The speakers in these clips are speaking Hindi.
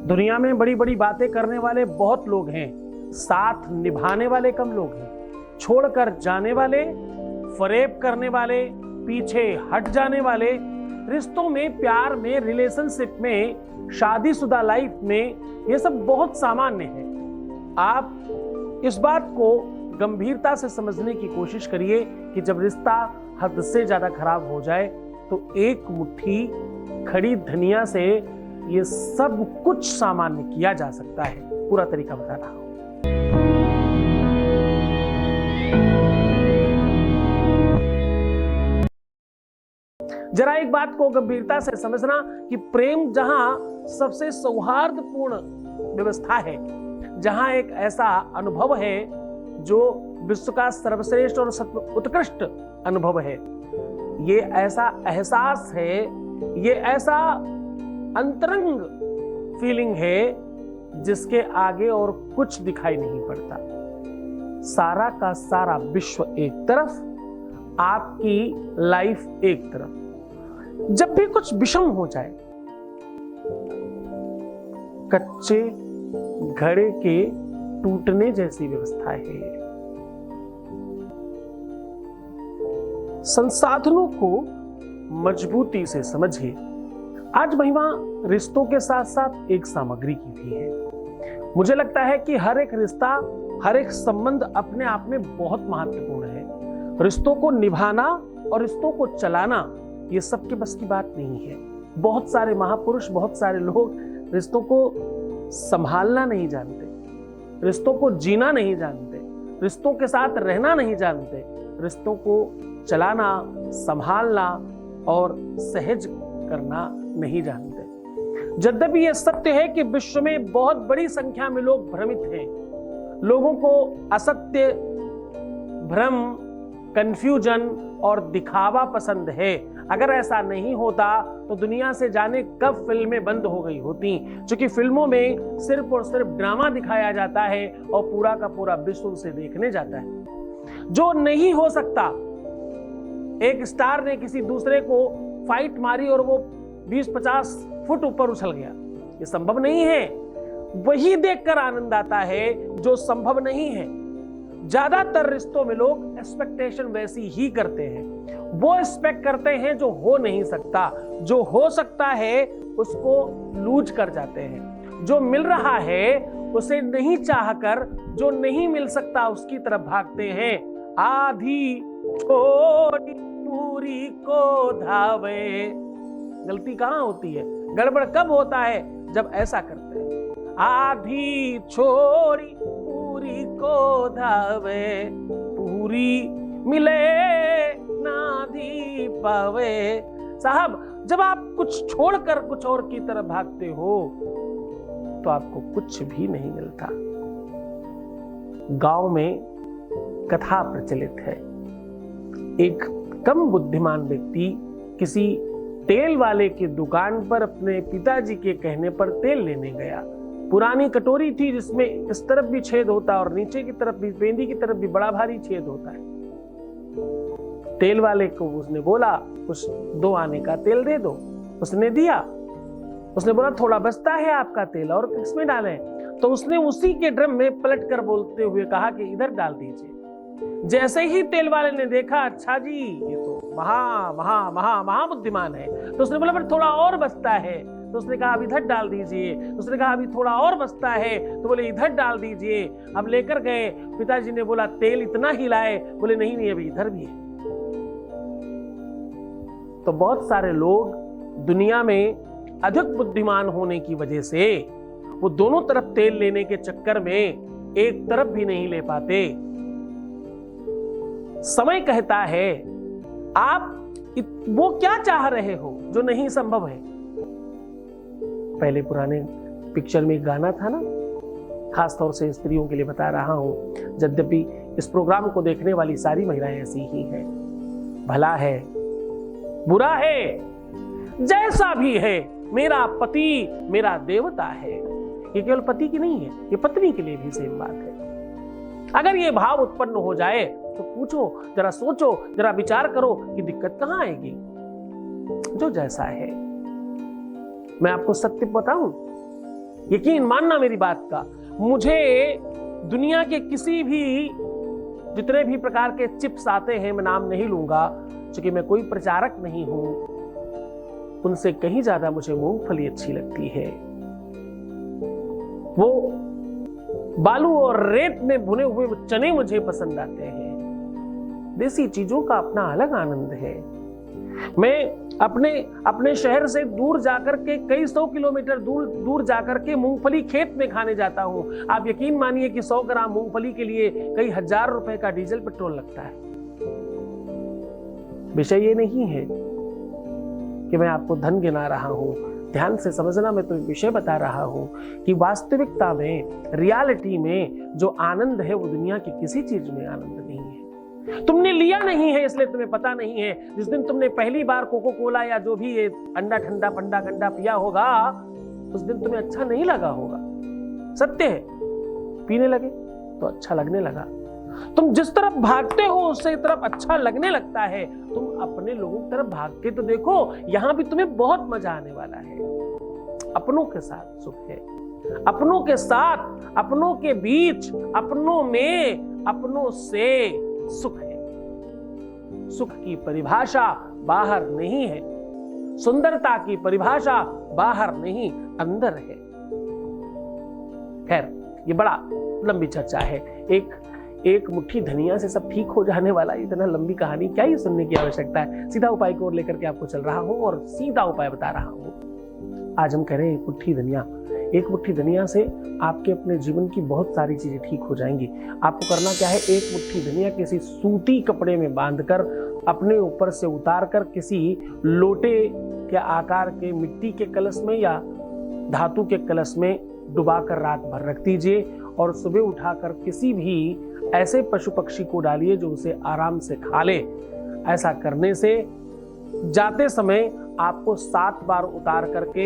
दुनिया में बड़ी बड़ी बातें करने वाले बहुत लोग हैं, साथ निभाने वाले कम लोग हैं। छोड़कर जाने वाले, फरेब करने वाले, पीछे हट जाने वाले, रिश्तों में, प्यार में, रिलेशनशिप में, शादीशुदा लाइफ में ये सब बहुत सामान्य है। आप इस बात को गंभीरता से समझने की कोशिश करिए कि जब रिश्ता हद से ज्यादा खराब हो जाए तो एक मुट्ठी खड़ी धनिया से ये सब कुछ सामान्य किया जा सकता है। पूरा तरीका बता रहा हूं। जरा एक बात को गंभीरता से समझना कि प्रेम जहां सबसे सौहार्दपूर्ण व्यवस्था है, जहां एक ऐसा अनुभव है जो विश्व का सर्वश्रेष्ठ और उत्कृष्ट अनुभव है, ये ऐसा एहसास है, ये ऐसा अंतरंग फीलिंग है जिसके आगे और कुछ दिखाई नहीं पड़ता। सारा का सारा विश्व एक तरफ, आपकी लाइफ एक तरफ। जब भी कुछ विषम हो जाए, कच्चे घड़े के टूटने जैसी व्यवस्था है। संसाधनों को मजबूती से समझिए। आज महिमा रिश्तों के साथ साथ एक सामग्री की भी है। मुझे लगता है कि हर एक रिश्ता, हर एक संबंध अपने आप में बहुत महत्वपूर्ण है। रिश्तों को निभाना और रिश्तों को चलाना ये सबके बस की बात नहीं है। बहुत सारे महापुरुष, बहुत सारे लोग रिश्तों को संभालना नहीं जानते, रिश्तों को जीना नहीं जानते, रिश्तों के साथ रहना नहीं जानते, रिश्तों को चलाना, संभालना और सहज करना नहीं जानते। यद्यपि यह सत्य है कि विश्व में बहुत बड़ी संख्या में लोग भ्रमित हैं। लोगों को असत्य, भ्रम, कंफ्यूजन और दिखावा पसंद है। अगर ऐसा नहीं होता तो दुनिया से जाने कब फिल्में बंद हो गई होती, क्योंकि फिल्मों में सिर्फ और सिर्फ ड्रामा दिखाया जाता है और पूरा का पूरा विश्व उसे देखने जाता है। जो नहीं हो सकता, एक स्टार ने किसी दूसरे को फाइट मारी और वो 20-50 फुट ऊपर उछल गया, ये संभव नहीं है। वही देखकर आनंद आता है जो संभव नहीं है। ज्यादातर रिश्तों में लोग एक्सपेक्टेशन वैसी ही करते हैं। वो एक्सपेक्ट करते हैं जो हो नहीं सकता, जो हो सकता है उसको लूज कर जाते हैं। जो मिल रहा है उसे नहीं चाहकर जो नहीं मिल सकता उसकी तरफ भागते हैं। आधी छोटी पूरी को धावे। गलती कहां होती है, गड़बड़ कब होता है? जब ऐसा करते हैं। आधी छोरी पूरी को धावे, पूरी मिले ना धी पावे। साहब, जब आप कुछ छोड़कर कुछ और की तरफ भागते हो तो आपको कुछ भी नहीं मिलता। गांव में कथा प्रचलित है। एक कम बुद्धिमान व्यक्ति किसी तेल वाले की दुकान पर अपने पिताजी के कहने पर तेल लेने गया। पुरानी कटोरी थी जिसमें इस तरफ भी छेद होता और नीचे की तरफ भी, पेंदी की तरफ भी बड़ा भारी छेद होता है। तेल वाले को उसने बोला, कुछ 2 आने का तेल दे दो। उसने दिया। उसने बोला, थोड़ा बचता है आपका तेल और किसमें डालें? तो उसने उसी के ड्रम में पलट कर बोलते हुए कहा कि इधर डाल दीजिए। जैसे ही तेल वाले ने देखा, अच्छा जी ये तो महा महा महा महा बुद्धिमान है, तो उसने बोला, पर थोड़ा और बचता है। तो उसने कहा, अब इधर डाल दीजिए। उसने कहा, अभी थोड़ा और बचता है। तो बोले, इधर डाल दीजिए। अब लेकर गए। पिताजी ने बोला, तेल इतना ही लाए? बोले, नहीं नहीं, अभी इधर भी है। तो बहुत सारे लोग दुनिया में अधिक बुद्धिमान होने की वजह से वो दोनों तरफ तेल लेने के चक्कर में एक तरफ भी नहीं ले पाते। समय कहता है, आप वो क्या चाह रहे हो जो नहीं संभव है। पहले पुराने पिक्चर में एक गाना था ना, खासतौर से स्त्रियों के लिए बता रहा हूं, यद्यपि इस प्रोग्राम को देखने वाली सारी महिलाएं ऐसी ही हैं। भला है, बुरा है, जैसा भी है, मेरा पति मेरा देवता है। ये केवल पति की नहीं है, ये पत्नी के लिए भी सेम बात है। अगर ये भाव उत्पन्न हो जाए तो पूछो, जरा सोचो, जरा विचार करो कि दिक्कत कहां आएगी। जो जैसा है, मैं आपको सत्य बताऊं, यकीन मानना मेरी बात का। मुझे दुनिया के किसी भी जितने भी प्रकार के चिप्स आते हैं, मैं नाम नहीं लूंगा क्योंकि मैं कोई प्रचारक नहीं हूं, उनसे कहीं ज्यादा मुझे मूंगफली अच्छी लगती है। वो बालू और रेत में भुने हुए चने मुझे पसंद आते हैं। देसी चीजों का अपना अलग आनंद है। मैं अपने शहर से दूर जाकर के कई 100 किलोमीटर दूर जाकर के मूंगफली खेत में खाने जाता हूं। आप यकीन मानिए कि 100 ग्राम मूंगफली के लिए कई हजार रुपए का डीजल पेट्रोल लगता है। विषय ये नहीं है कि मैं आपको धन गिना रहा हूं, ध्यान से समझना, मैं तुम्हें विषय बता रहा हूं कि वास्तविकता में, रियलिटी में जो आनंद है वो दुनिया की किसी चीज में आनंद नहीं है। तुमने लिया नहीं है इसलिए तुम्हें पता नहीं है। जिस दिन तुमने पहली बार कोको कोला या जो भी ये अंडा ठंडा पंडा गंडा पिया होगा, उस दिन तुम्हें अच्छा नहीं लगा होगा। सत्य है, पीने लगे तो अच्छा लगने लगा। तुम जिस तरफ भागते हो उससे तरफ अच्छा लगने लगता है। तुम अपने लोगों की तरफ भाग के तो देखो, यहां भी तुम्हें बहुत मजा आने वाला है। अपनों के साथ सुख है, अपनों के साथ, अपनों के बीच, अपनों में, अपनों से सुख है। सुख की परिभाषा बाहर नहीं है, सुंदरता की परिभाषा बाहर नहीं अंदर है। खैर, ये बड़ा लंबी चर्चा है। एक मुट्ठी धनिया से सब ठीक हो जाने वाला इतना लंबी कहानी क्या ही सुनने की आवश्यकता है। सीधा उपाय की ओर लेकर के आपको चल रहा हूं और सीधा उपाय बता रहा हूं। आज हम कह रहे हैं एक मुट्ठी धनिया। एक मुट्ठी धनिया से आपके अपने जीवन की बहुत सारी चीजें ठीक हो जाएंगी। आपको करना क्या है, एक मुट्ठी धनिया किसी सूती कपड़े में बांधकर अपने ऊपर से उतार कर किसी लोटे के आकार के मिट्टी के कलश में या धातु के कलश में डुबाकर रात भर रख दीजिए और सुबह उठाकर किसी भी ऐसे पशु पक्षी को डालिए जो उसे आराम से खा ले। ऐसा करने से जाते समय आपको 7 बार उतार करके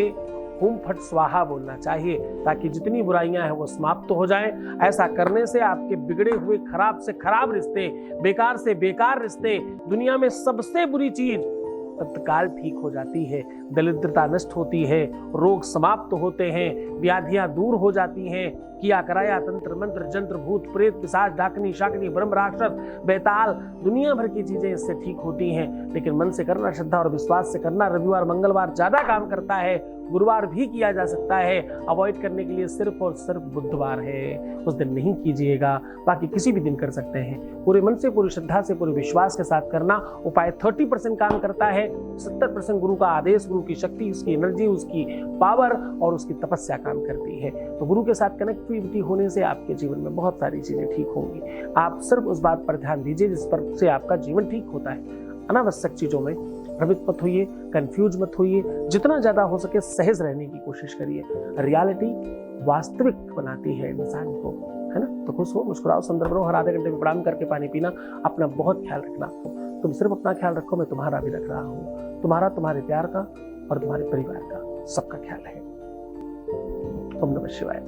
हुम फट स्वाहा बोलना चाहिए ताकि जितनी बुराइयां हैं वो समाप्त हो जाएं। ऐसा करने से आपके बिगड़े हुए खराब से खराब रिश्ते, बेकार से बेकार रिश्ते, दुनिया में सबसे बुरी चीज तत्काल ठीक हो जाती है। दरिद्रता नष्ट होती है, रोग समाप्त होते हैं, व्याधियां दूर हो जाती हैं। किया कराया तंत्र मंत्र जंत्र भूत प्रेत पिशाच डाकनी शाकनी ब्रह्म राक्षस बेताल दुनिया भर की चीजें इससे ठीक होती हैं। लेकिन मन से करना, श्रद्धा और विश्वास से करना। रविवार मंगलवार ज्यादा काम करता है, गुरुवार भी किया जा सकता है। अवॉइड करने के लिए सिर्फ और सिर्फ बुधवार है, उस दिन नहीं कीजिएगा। बाकी किसी भी दिन कर सकते हैं। पूरे मन से, पूरी श्रद्धा से, पूरे विश्वास के साथ करना। उपाय 30% काम करता है, 70% गुरु का आदेश, गुरु की शक्ति, उसकी एनर्जी, उसकी पावर और उसकी तपस्या काम करती है। तो गुरु के साथ कनेक्टिविटी होने से आपके जीवन में बहुत सारी चीजें ठीक होंगी। आप सिर्फ उस बात पर ध्यान दीजिए जिस पर से आपका जीवन ठीक होता है। अनावश्यक चीजों में भ्रमित मत होइए, कंफ्यूज मत होइए। जितना ज्यादा हो सके सहज रहने की कोशिश करिए। रियलिटी वास्तविक बनाती है इंसान को, है ना। तो खुश हो, मुस्कुराओ, सुंदर बनो, हर आधे घंटे में प्रणाम करके पानी पीना। अपना बहुत ख्याल रखना। तुम सिर्फ अपना ख्याल रखो, मैं तुम्हारा भी रख रहा हूँ। तुम्हारा, तुम्हारे प्यार का और तुम्हारे परिवार का, सबका ख्याल है। ओम नमः शिवाय।